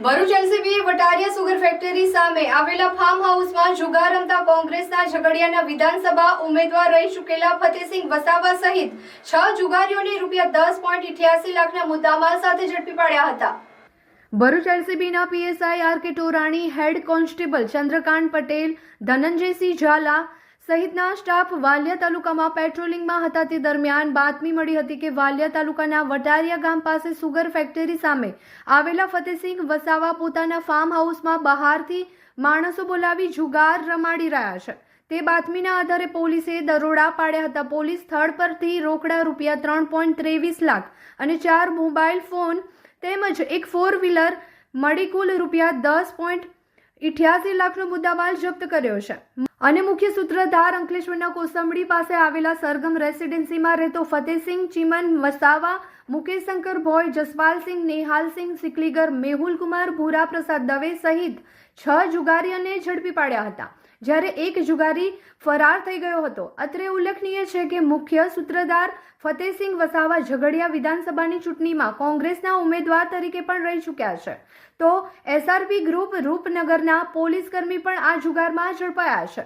Bharuch એલસીબીએ વટારિયા sugar factory સામે આવેલા farm હાઉસમાં જુગાર રમતા કોંગ્રેસના ઝઘડિયાના વિધાનસભા ઉમેદવાર રહી ચૂકેલા ફતેહસિંહ વસાવા સહિત 6 જુગારીઓને ₹10.88 લાખના મુદ્દામાલ સાથે ઝડપી પાડ્યા હતા। ભરૂચ એલસીબીના PSI R K. Torani, head constable Chandrakant Patel, Dhananjaysinh Zala સહિતના સ્ટાફ વાલિયા તાલુકામાં પેટ્રોલિંગમાં હતા તે દરમિયાન બાતમી મળી હતી કે વાલિયા તાલુકાના વટારિયા ગામ પાસે સુગર ફેક્ટરી સામે આવેલા ફતેહસિંહ વસાવા પોતાના ફાર્મ હાઉસમાં બહારથી માણસો બોલાવી જુગાર રમાડી રહ્યા છે। તે બાતમીના આધારે પોલીસે દરોડા પાડ્યા હતા। પોલીસ સ્થળ પરથી રોકડા ₹3.23 લાખ અને 4 મોબાઈલ ફોન તેમજ એક 4 વ્હીલર મળી કુલ ₹10.88 લાખનો મુદ્દામાલ જપ્ત કર્યો છે અને મુખ્ય સૂત્રધાર અંકલેશ્વરના કોસંબડી પાસે આવેલા સરગમ રેસિડેન્સીમાં રહેતો ફતેહસિંહ ચીમન વસાવા, મુકેશ શંકર ભોય, જસપાલસિંહ, નેહાલસિંહ સિકલીગર, મેહુલ કુમાર, ભૂરા પ્રસાદ દવે સહિત 6 જુગારીઓને ઝડપી પાડ્યા હતા, જ્યારે એક જુગારી ફરાર થઈ ગયો હતો। અત્રે ઉલ્લેખનીય છે કે મુખ્ય સૂત્રધાર ફતેહસિંહ વસાવા ઝઘડિયા વિધાનસભાની ચૂંટણીમાં કોંગ્રેસના ઉમેદવાર તરીકે પણ રહી ચૂક્યા છે, તો એસઆરપી ગ્રુપ રૂપનગરના પોલીસકર્મી પણ આ જુગારમાં ઝડપાયા છે।